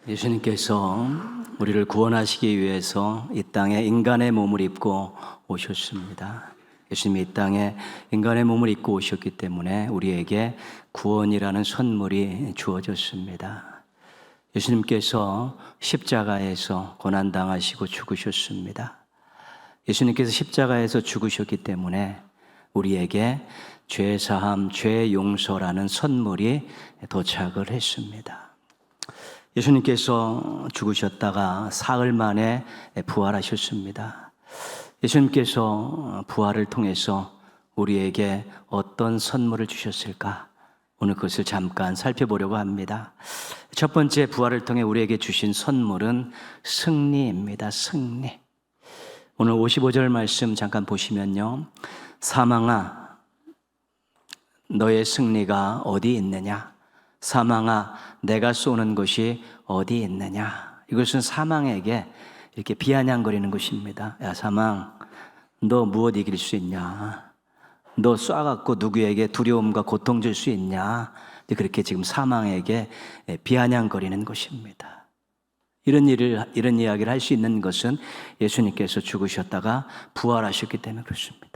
예수님께서 우리를 구원하시기 위해서 이 땅에 인간의 몸을 입고 오셨습니다. 예수님이 이 땅에 인간의 몸을 입고 오셨기 때문에 우리에게 구원이라는 선물이 주어졌습니다. 예수님께서 십자가에서 고난당하시고 죽으셨습니다. 예수님께서 십자가에서 죽으셨기 때문에 우리에게 죄사함, 죄용서라는 선물이 도착을 했습니다. 예수님께서 죽으셨다가 사흘 만에 부활하셨습니다. 예수님께서 부활을 통해서 우리에게 어떤 선물을 주셨을까? 오늘 그것을 잠깐 살펴보려고 합니다. 첫 번째, 부활을 통해 우리에게 주신 선물은 승리입니다. 승리. 오늘 55절 말씀 잠깐 보시면요. 사망아, 너의 승리가 어디 있느냐? 사망아, 내가 쏘는 것이 어디 있느냐? 이것은 사망에게 이렇게 비아냥거리는 것입니다. 야, 사망, 너 무엇 이길 수 있냐? 너 쏴갖고 누구에게 두려움과 고통 줄 수 있냐? 그렇게 지금 사망에게 비아냥거리는 것입니다. 이런 이야기를 할 수 있는 것은 예수님께서 죽으셨다가 부활하셨기 때문에 그렇습니다.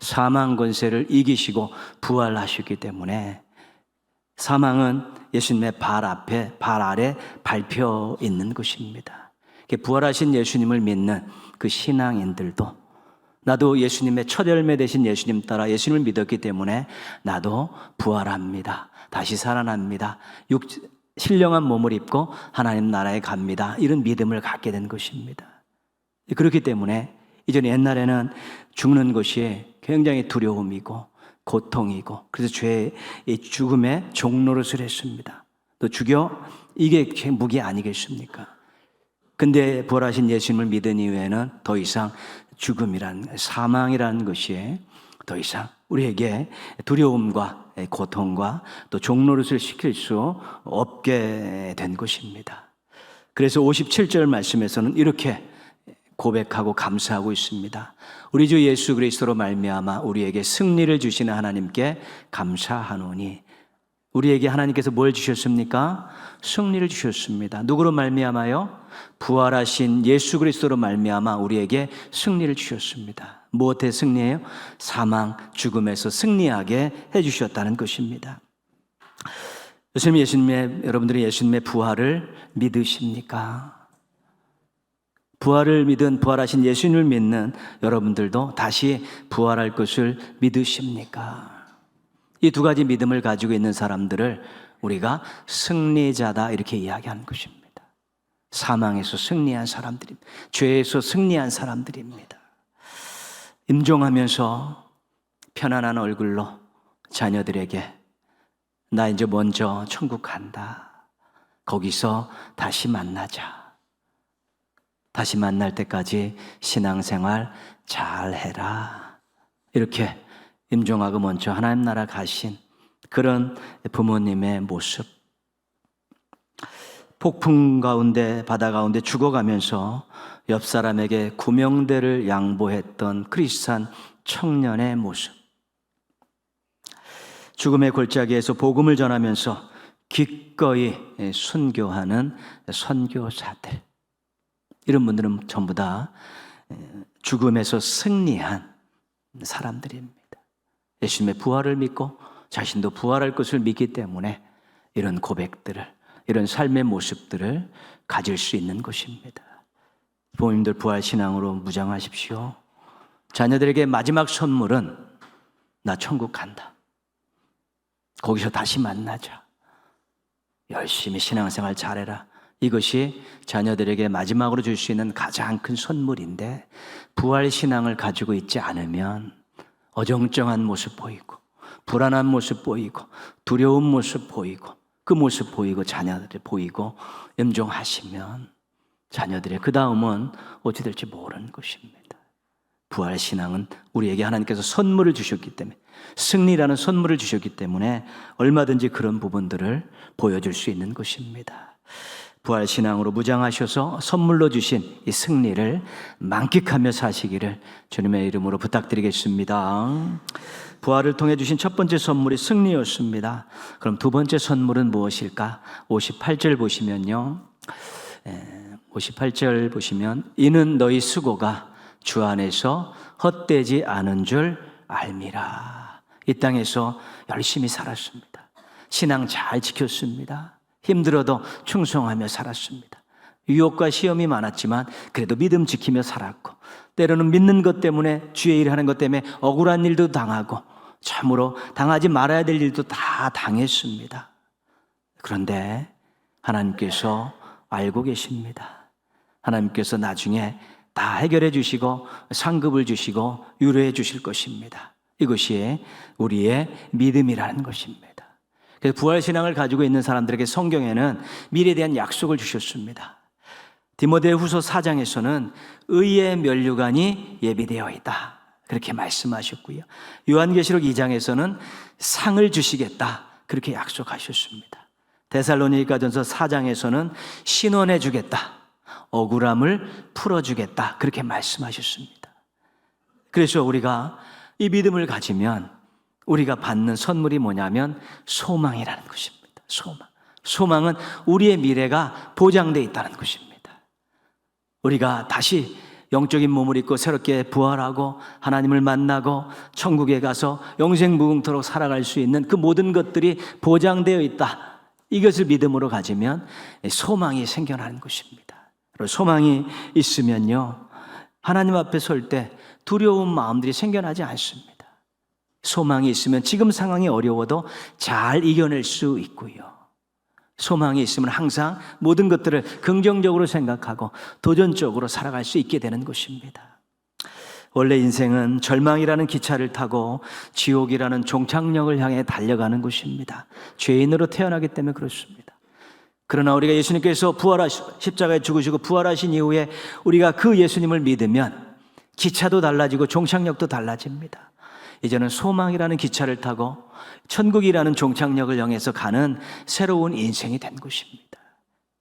사망 권세를 이기시고 부활하셨기 때문에 사망은 예수님의 발 아래 밟혀 있는 것입니다. 부활하신 예수님을 믿는 그 신앙인들도 나도 예수님의 첫 열매 되신 예수님 따라 예수님을 믿었기 때문에 나도 부활합니다. 다시 살아납니다. 신령한 몸을 입고 하나님 나라에 갑니다. 이런 믿음을 갖게 된 것입니다. 그렇기 때문에 이전 옛날에는 죽는 것이 굉장히 두려움이고 고통이고 그래서 죄의 죽음의 종노릇을 했습니다. 또 죽여? 이게 무기 아니겠습니까? 근데 부활하신 예수님을 믿은 이후에는 더 이상 사망이라는 것이 더 이상 우리에게 두려움과 고통과 또 종노릇을 시킬 수 없게 된 것입니다. 그래서 57절 말씀에서는 이렇게 고백하고 감사하고 있습니다. 우리 주 예수 그리스도로 말미암아 우리에게 승리를 주시는 하나님께 감사하노니. 우리에게 하나님께서 뭘 주셨습니까? 승리를 주셨습니다. 누구로 말미암아요? 부활하신 예수 그리스도로 말미암아 우리에게 승리를 주셨습니다. 무엇의 승리예요? 사망, 죽음에서 승리하게 해주셨다는 것입니다. 여러분들이 예수님의 부활을 믿으십니까? 부활을 믿은 부활하신 예수님을 믿는 여러분들도 다시 부활할 것을 믿으십니까? 이 두 가지 믿음을 가지고 있는 사람들을 우리가 승리자다 이렇게 이야기하는 것입니다. 사망에서 승리한 사람들입니다. 죄에서 승리한 사람들입니다. 임종하면서 편안한 얼굴로 자녀들에게 나 이제 먼저 천국 간다. 거기서 다시 만나자. 다시 만날 때까지 신앙생활 잘 해라. 이렇게 임종하고 먼저 하나님 나라 가신 그런 부모님의 모습. 폭풍 가운데 바다 가운데 죽어가면서 옆 사람에게 구명대를 양보했던 크리스찬 청년의 모습. 죽음의 골짜기에서 복음을 전하면서 기꺼이 순교하는 선교사들. 이런 분들은 전부 다 죽음에서 승리한 사람들입니다. 예수님의 부활을 믿고 자신도 부활할 것을 믿기 때문에 이런 고백들을, 이런 삶의 모습들을 가질 수 있는 것입니다. 부모님들 부활신앙으로 무장하십시오. 자녀들에게 마지막 선물은 나 천국 간다. 거기서 다시 만나자. 열심히 신앙생활 잘해라. 이것이 자녀들에게 마지막으로 줄 수 있는 가장 큰 선물인데 부활신앙을 가지고 있지 않으면 어정쩡한 모습 보이고 불안한 모습 보이고 두려운 모습 보이고 그 모습 보이고 자녀들이 보이고 임종하시면 자녀들의 그 다음은 어찌 될지 모르는 것입니다. 부활신앙은 우리에게 하나님께서 선물을 주셨기 때문에 승리라는 선물을 주셨기 때문에 얼마든지 그런 부분들을 보여줄 수 있는 것입니다. 부활신앙으로 무장하셔서 선물로 주신 이 승리를 만끽하며 사시기를 주님의 이름으로 부탁드리겠습니다. 부활을 통해 주신 첫 번째 선물이 승리였습니다. 그럼 두 번째 선물은 무엇일까? 58절 보시면요. 58절 보시면 이는 너희 수고가 주 안에서 헛되지 않은 줄 알미라. 이 땅에서 열심히 살았습니다. 신앙 잘 지켰습니다. 힘들어도 충성하며 살았습니다. 유혹과 시험이 많았지만 그래도 믿음 지키며 살았고, 때로는 믿는 것 때문에 주의 일을 하는 것 때문에 억울한 일도 당하고 참으로 당하지 말아야 될 일도 다 당했습니다. 그런데 하나님께서 알고 계십니다. 하나님께서 나중에 다 해결해 주시고 상급을 주시고 위로해 주실 것입니다. 이것이 우리의 믿음이라는 것입니다. 그래서 부활신앙을 가지고 있는 사람들에게 성경에는 미래에 대한 약속을 주셨습니다. 디모데후서 4장에서는 의의 면류관이 예비되어 있다, 그렇게 말씀하셨고요. 요한계시록 2장에서는 상을 주시겠다, 그렇게 약속하셨습니다. 데살로니가전서 4장에서는 신원해 주겠다, 억울함을 풀어주겠다, 그렇게 말씀하셨습니다. 그래서 우리가 이 믿음을 가지면 우리가 받는 선물이 뭐냐면 소망이라는 것입니다. 소망은 우리의 미래가 보장되어 있다는 것입니다. 우리가 다시 영적인 몸을 입고 새롭게 부활하고 하나님을 만나고 천국에 가서 영생무궁토록 살아갈 수 있는 그 모든 것들이 보장되어 있다, 이것을 믿음으로 가지면 소망이 생겨나는 것입니다. 그리고 소망이 있으면요, 하나님 앞에 설 때 두려운 마음들이 생겨나지 않습니다. 소망이 있으면 지금 상황이 어려워도 잘 이겨낼 수 있고요. 소망이 있으면 항상 모든 것들을 긍정적으로 생각하고 도전적으로 살아갈 수 있게 되는 것입니다. 원래 인생은 절망이라는 기차를 타고 지옥이라는 종착역을 향해 달려가는 것입니다. 죄인으로 태어나기 때문에 그렇습니다. 그러나 우리가 예수님께서 십자가에 죽으시고 부활하신 이후에 우리가 그 예수님을 믿으면 기차도 달라지고 종착역도 달라집니다. 이제는 소망이라는 기차를 타고 천국이라는 종착역을 향해서 가는 새로운 인생이 된 것입니다.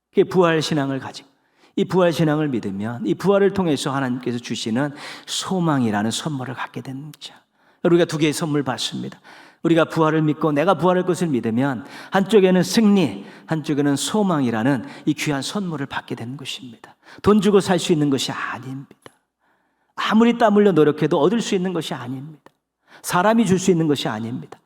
그게 부활신앙을 가지고, 이 부활신앙을 믿으면 이 부활을 통해서 하나님께서 주시는 소망이라는 선물을 갖게 되는 거죠. 우리가 두 개의 선물 받습니다. 우리가 부활을 믿고 내가 부활할 것을 믿으면 한쪽에는 승리, 한쪽에는 소망이라는 이 귀한 선물을 받게 되는 것입니다. 돈 주고 살 수 있는 것이 아닙니다. 아무리 땀 흘려 노력해도 얻을 수 있는 것이 아닙니다. 사람이 줄 수 있는 것이 아닙니다.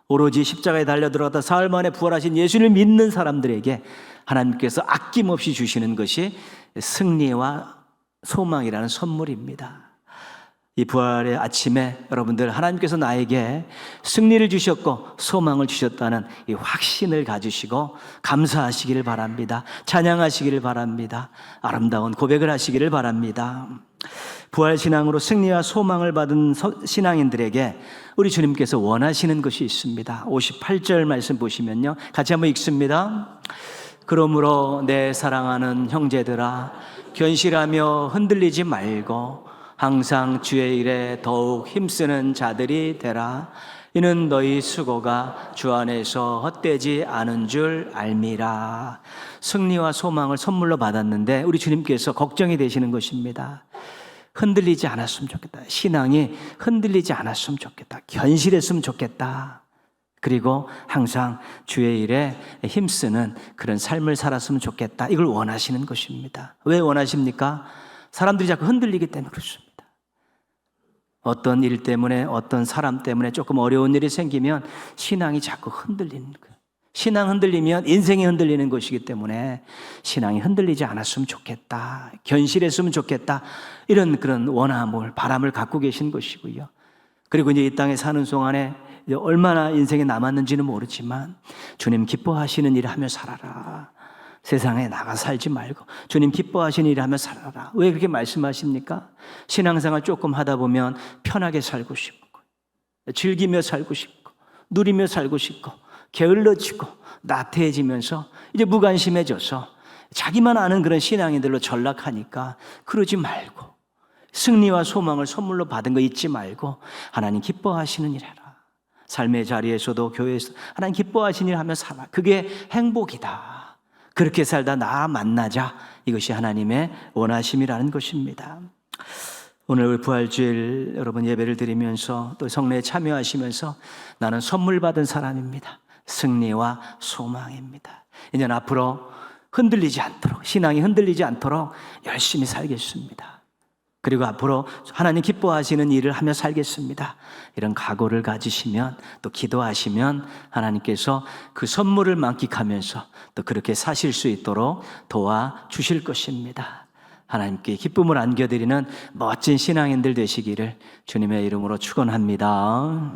오로지 십자가에 달려 들어갔다 사흘 만에 부활하신 예수를 믿는 사람들에게 하나님께서 아낌없이 주시는 것이 승리와 소망이라는 선물입니다. 이 부활의 아침에 여러분들, 하나님께서 나에게 승리를 주셨고 소망을 주셨다는 이 확신을 가지시고 감사하시기를 바랍니다. 찬양하시기를 바랍니다. 아름다운 고백을 하시기를 바랍니다. 부활신앙으로 승리와 소망을 받은 신앙인들에게 우리 주님께서 원하시는 것이 있습니다. 58절 말씀 보시면요, 같이 한번 읽습니다. 그러므로 내 사랑하는 형제들아, 견실하며 흔들리지 말고 항상 주의 일에 더욱 힘쓰는 자들이 되라. 이는 너희 수고가 주 안에서 헛되지 않은 줄 알미라. 승리와 소망을 선물로 받았는데 우리 주님께서 걱정이 되시는 것입니다. 흔들리지 않았으면 좋겠다. 신앙이 흔들리지 않았으면 좋겠다. 견실했으면 좋겠다. 그리고 항상 주의 일에 힘쓰는 그런 삶을 살았으면 좋겠다. 이걸 원하시는 것입니다. 왜 원하십니까? 사람들이 자꾸 흔들리기 때문에 그렇습니다. 어떤 일 때문에, 어떤 사람 때문에 조금 어려운 일이 생기면 신앙이 자꾸 흔들리는 거예요. 신앙 흔들리면 인생이 흔들리는 것이기 때문에 신앙이 흔들리지 않았으면 좋겠다, 견실했으면 좋겠다, 이런 그런 원함을, 바람을 갖고 계신 것이고요. 그리고 이제 이 땅에 사는 동안에 얼마나 인생에 남았는지는 모르지만 주님 기뻐하시는 일을 하며 살아라. 세상에 나가 살지 말고 주님 기뻐하시는 일을 하며 살아라. 왜 그렇게 말씀하십니까? 신앙생활 조금 하다 보면 편하게 살고 싶고, 즐기며 살고 싶고, 누리며 살고 싶고, 게을러지고 나태해지면서 이제 무관심해져서 자기만 아는 그런 신앙인들로 전락하니까 그러지 말고 승리와 소망을 선물로 받은 거 잊지 말고 하나님 기뻐하시는 일 해라. 삶의 자리에서도 교회에서 하나님 기뻐하시는 일 하며 살아. 그게 행복이다. 그렇게 살다 나 만나자. 이것이 하나님의 원하심이라는 것입니다. 오늘 부활주일 여러분 예배를 드리면서 또 성례에 참여하시면서 나는 선물 받은 사람입니다. 승리와 소망입니다. 이제 앞으로 흔들리지 않도록, 신앙이 흔들리지 않도록 열심히 살겠습니다. 그리고 앞으로 하나님 기뻐하시는 일을 하며 살겠습니다. 이런 각오를 가지시면, 또 기도하시면 하나님께서 그 선물을 만끽하면서 또 그렇게 사실 수 있도록 도와주실 것입니다. 하나님께 기쁨을 안겨드리는 멋진 신앙인들 되시기를 주님의 이름으로 축원합니다.